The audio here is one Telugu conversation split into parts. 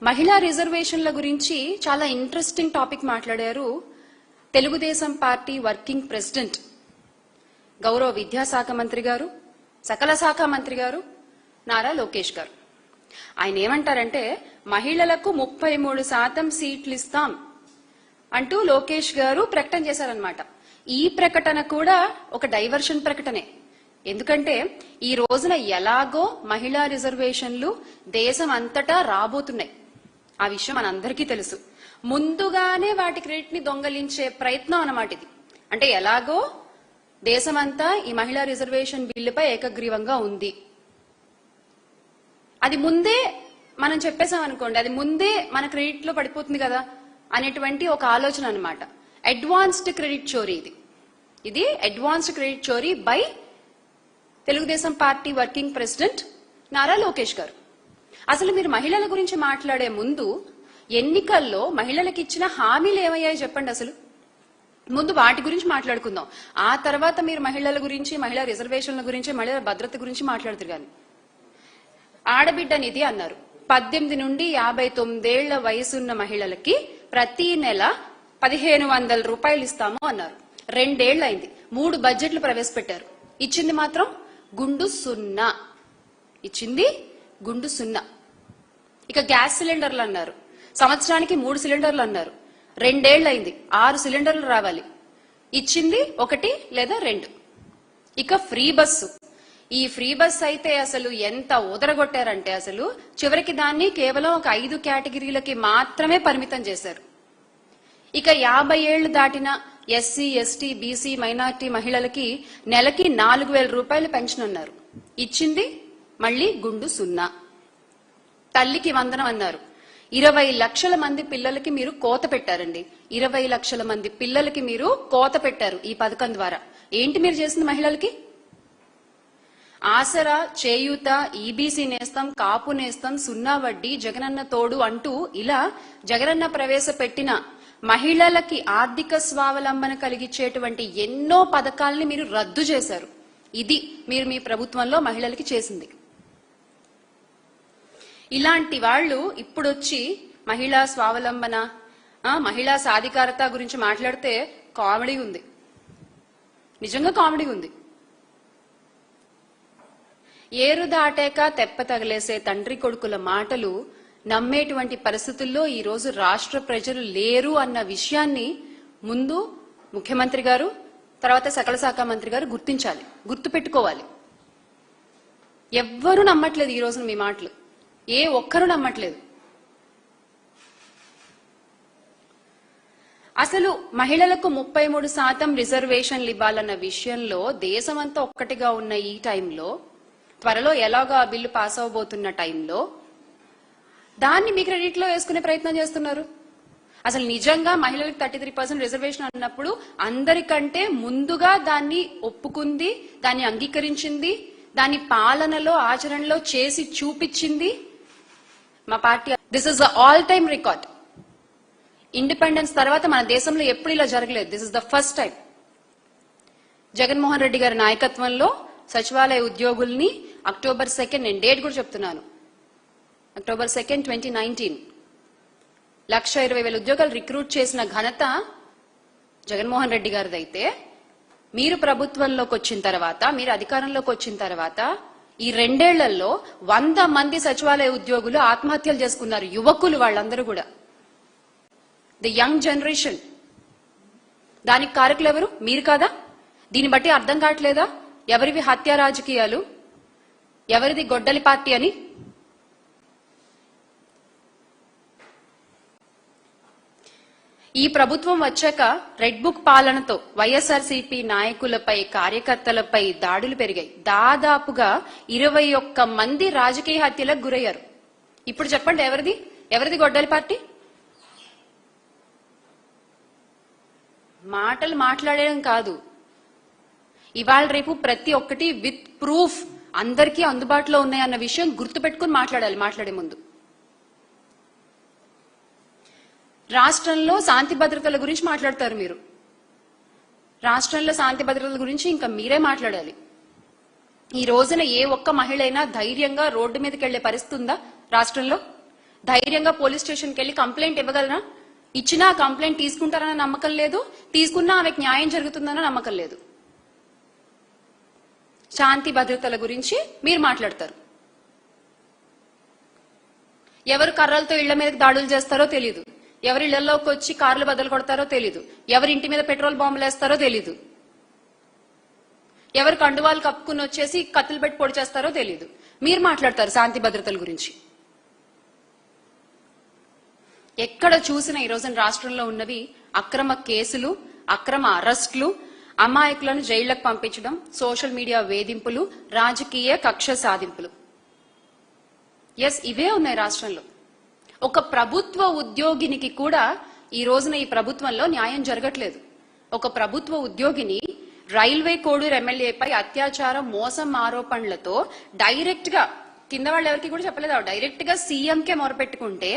మహిళా రిజర్వేషన్ల గురించి చాలా ఇంట్రెస్టింగ్ టాపిక్ మాట్లాడారు తెలుగుదేశం పార్టీ వర్కింగ్ ప్రెసిడెంట్ గౌరవ విద్యాశాఖ మంత్రి గారు, సకల శాఖ మంత్రి గారు నారా లోకేష్ గారు. ఆయన ఏమంటారంటే మహిళలకు 33% సీట్లు ఇస్తాం అంటూ లోకేష్ గారు ప్రకటన చేశారన్నమాట. ఈ ప్రకటన కూడా ఒక డైవర్షన్ ప్రకటనే. ఎందుకంటే ఈ రోజున ఎలాగో మహిళా రిజర్వేషన్లు దేశం అంతటా రాబోతున్నాయి. ఆ విషయం మనందరికీ తెలుసు. ముందుగానే వాటి క్రెడిట్ ని దొంగలించే ప్రయత్నం అన్నమాట ఇది. అంటే ఎలాగో దేశమంతా ఈ మహిళా రిజర్వేషన్ బిల్లుపై ఏకగ్రీవంగా ఉంది, అది ముందే మనం చెప్పేసాం అనుకోండి, అది ముందే మన క్రెడిట్ లో పడిపోతుంది కదా అనేటువంటి ఒక ఆలోచన అన్నమాట. అడ్వాన్స్డ్ క్రెడిట్ చోరీ ఇది అడ్వాన్స్డ్ క్రెడిట్ చోరీ by Telugu Desam party working president Nara Lokesh గారు. అసలు మీరు మహిళల గురించి మాట్లాడే ముందు ఎన్నికల్లో మహిళలకు ఇచ్చిన హామీలు ఏమయ్యాయో చెప్పండి. అసలు ముందు వాటి గురించి మాట్లాడుకుందాం. ఆ తర్వాత మీరు మహిళల గురించి, మహిళా రిజర్వేషన్ల గురించి, మహిళల భద్రత గురించి మాట్లాడుతారు. కానీ ఆడబిడ్డ నిధి అన్నారు. 18 నుండి 59 ఏళ్ల వయసున్న మహిళలకి ప్రతి నెల 1500 రూపాయలు ఇస్తాము అన్నారు. 2 ఏళ్లు అయింది. 3 బడ్జెట్లు ప్రవేశపెట్టారు. ఇచ్చింది మాత్రం గుండు సున్నా. ఇచ్చింది గుండు సున్నా. ఇక గ్యాస్ సిలిండర్లు అన్నారు. సంవత్సరానికి 3 సిలిండర్లు అన్నారు. 2 ఏళ్లు అయింది. 6 సిలిండర్లు రావాలి. ఇచ్చింది 1 లేదా 2. ఇక ఫ్రీ బస్సు. ఈ ఫ్రీ బస్ అయితే అసలు ఎంత ఉదరగొట్టారంటే అసలు చివరికి దాన్ని కేవలం ఒక 5 కేటగిరీలకి మాత్రమే పరిమితం చేశారు. ఇక 50 ఏళ్లు దాటిన ఎస్సీ, ఎస్టీ, బీసీ, మైనార్టీ మహిళలకి నెలకి 4000 రూపాయలు పెన్షన్ అన్నారు. ఇచ్చింది మళ్లీ గుండు సున్నా. తల్లికి వందనం అన్నారు. 20 లక్షల మంది పిల్లలకి మీరు కోత పెట్టారండి. 20 లక్షల మంది పిల్లలకి మీరు కోత పెట్టారు ఈ పథకం ద్వారా. ఏంటి మీరు చేసింది మహిళలకి? ఆసరా, చేయూత, ఈబీసీ నేస్తం, కాపు నేస్తం, సున్నా వడ్డీ, జగనన్న తోడు అంటూ ఇలా జగనన్న ప్రవేశపెట్టిన మహిళలకి ఆర్థిక స్వావలంబన కలిగించేటువంటి ఎన్నో పథకాలని మీరు రద్దు చేశారు. ఇది మీరు మీ ప్రభుత్వంలో మహిళలకి చేసింది. ఇలాంటి వాళ్ళు ఇప్పుడొచ్చి మహిళా స్వావలంబన, మహిళా సాధికారత గురించి మాట్లాడితే కామెడీ ఉంది. నిజంగా కామెడీ ఉంది. ఏరు దాటాక తెప్ప తగలేసే తండ్రి కొడుకుల మాటలు నమ్మేటువంటి పరిస్థితుల్లో ఈ రోజు రాష్ట్ర ప్రజలు లేరు అన్న విషయాన్ని ముందు ముఖ్యమంత్రి గారు, తర్వాత సకల శాఖ మంత్రి గారు గుర్తించాలి, గుర్తుపెట్టుకోవాలి. ఎవ్వరూ నమ్మట్లేదు ఈ రోజున మీ మాటలు. ఏ ఒక్కరూ నమ్మట్లేదు. అసలు మహిళలకు 33% రిజర్వేషన్లు ఇవ్వాలన్న విషయంలో దేశమంతా ఒక్కటిగా ఉన్న ఈ టైంలో, త్వరలో ఎలాగో ఆ బిల్లు పాస్ అవబోతున్న టైంలో దాన్ని మీ క్రెడిట్ లో వేసుకునే ప్రయత్నం చేస్తున్నారు. అసలు నిజంగా మహిళలకు 33% రిజర్వేషన్ అన్నప్పుడు అందరికంటే ముందుగా దాన్ని ఒప్పుకుంది, దాన్ని అంగీకరించింది, దాని పాలనలో ఆచరణలో చేసి చూపించింది మా party. This is the all time record. Independence తర్వాత మన దేశంలో ఎప్పుడు ఇలా జరగలేదు. This is the first time. Jaganmohan Reddy గారి నాయకత్వంలో సచివాలయ ఉద్యోగుల్ని అక్టోబర్ 2, నేను డేట్ కూడా చెప్తున్నాను, అక్టోబర్ 2, 2019 1,20,000 ఉద్యోగాలు రిక్రూట్ చేసిన ఘనత జగన్మోహన్ రెడ్డి గారిదైతే, మీరు ప్రభుత్వంలోకి వచ్చిన తర్వాత, మీరు అధికారంలోకి వచ్చిన తర్వాత ఈ 2 ఏళ్లలో 100 మంది సచివాలయ ఉద్యోగులు ఆత్మహత్యలు చేసుకున్నారు. యువకులు వాళ్ళందరూ కూడా, ది యంగ్ జనరేషన్. దానికి కారకులు ఎవరు? మీరు కాదా? దీన్ని బట్టి అర్థం కావట్లేదా ఎవరివి హత్య రాజకీయాలు, ఎవరిది గొడ్డలి పార్టీ అని? ఈ ప్రభుత్వం వచ్చాక రెడ్ బుక్ పాలనతో వైఎస్ఆర్సీపీ నాయకులపై, కార్యకర్తలపై దాడులు పెరిగాయి. దాదాపుగా 21 మంది రాజకీయ హత్యలకు గురయ్యారు. ఇప్పుడు చెప్పండి ఎవరిది గొడ్డలి పార్టీ? మాటలు మాట్లాడడం కాదు, ఇవాళ రేపు ప్రతి ఒక్కటి విత్ ప్రూఫ్ అందరికీ అందుబాటులో ఉన్నాయన్న విషయం గుర్తుపెట్టుకుని మాట్లాడాలి మాట్లాడే ముందు. రాష్ట్రంలో శాంతి భద్రతల గురించి మాట్లాడతారు మీరు. రాష్ట్రంలో శాంతి భద్రతల గురించి ఇంకా మీరే మాట్లాడాలి. ఈ రోజున ఏ ఒక్క మహిళ అయినా ధైర్యంగా రోడ్డు మీదకి వెళ్లే పరిస్థితి ఉందా రాష్ట్రంలో? ధైర్యంగా పోలీస్ స్టేషన్కి వెళ్లి కంప్లైంట్ ఇవ్వగలరా? ఇచ్చినా కంప్లైంట్ తీసుకుంటారన్న నమ్మకం లేదు, తీసుకున్నా ఆమెకు న్యాయం జరుగుతుందన్న నమ్మకం లేదు. శాంతి భద్రతల గురించి మీరు మాట్లాడతారు. ఎవరు కర్రలతో ఇళ్ల మీదకి దాడులు చేస్తారో తెలీదు, ఎవరి ఇళ్లలోకి వచ్చి కార్లు బద్దలు కొడతారో తెలీదు, ఎవరి ఇంటి మీద పెట్రోల్ బాంబులు వేస్తారో తెలీదు, ఎవరు కండువాలు కప్పుకుని వచ్చేసి కత్తులు పెట్టి పొడి చేస్తారో తెలీదు. మీరు మాట్లాడతారు శాంతి భద్రతల గురించి. ఎక్కడ చూసినా ఈ రోజున రాష్ట్రంలో ఉన్నవి అక్రమ కేసులు, అక్రమ అరెస్టులు, అమాయకులను జైళ్లకు పంపించడం, సోషల్ మీడియా వేధింపులు, రాజకీయ కక్ష సాధింపులు. ఇవే ఉన్నాయి రాష్ట్రంలో. ఒక ప్రభుత్వ ఉద్యోగినికి కూడా ఈ రోజున ఈ ప్రభుత్వంలో న్యాయం జరగట్లేదు. ఒక ప్రభుత్వ ఉద్యోగిని రైల్వే కోడూరు ఎమ్మెల్యేపై అత్యాచారం, మోసం ఆరోపణలతో డైరెక్ట్ గా కింద వాళ్ళు ఎవరికి కూడా చెప్పలేదు, డైరెక్ట్ గా సీఎంకే మొరపెట్టుకుంటే,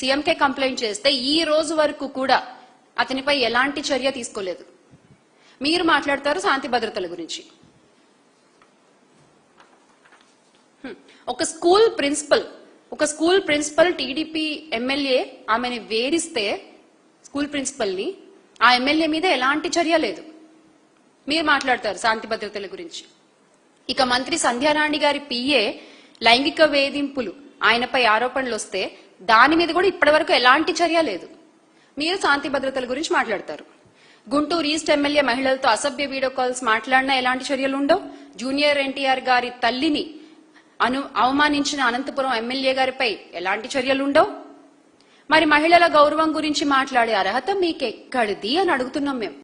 సీఎంకే కంప్లైంట్ చేస్తే ఈ రోజు వరకు కూడా అతనిపై ఎలాంటి చర్య తీసుకోలేదు. మీరు మాట్లాడతారు శాంతి భద్రతల గురించి. ఒక స్కూల్ ప్రిన్సిపల్ టీడీపీ ఎమ్మెల్యే ఆమెని వేరిస్తే, స్కూల్ ప్రిన్సిపల్ ని, ఆ ఎమ్మెల్యే మీద ఎలాంటి చర్య లేదు. మీరు మాట్లాడతారు శాంతి భద్రతల గురించి. ఇక మంత్రి సంధ్యారాణి గారి పిఏ లైంగిక వేధింపులు, ఆయనపై ఆరోపణలు వస్తే దాని మీద కూడా ఇప్పటి వరకు ఎలాంటి చర్య లేదు. మీరు శాంతి భద్రతల గురించి మాట్లాడతారు. గుంటూరు ఈస్ట్ ఎమ్మెల్యే మహిళలతో అసభ్య వీడియో కాల్స్ మాట్లాడినా ఎలాంటి చర్యలు ఉండవు. జూనియర్ ఎన్టీఆర్ గారి తల్లిని అవమానించిన అనంతపురం ఎమ్మెల్యే గారిపై ఎలాంటి చర్యలు ఉండవు. మరి మహిళల గౌరవం గురించి మాట్లాడే అర్హత మీకెక్కడిది అని అడుగుతున్నాం మేము.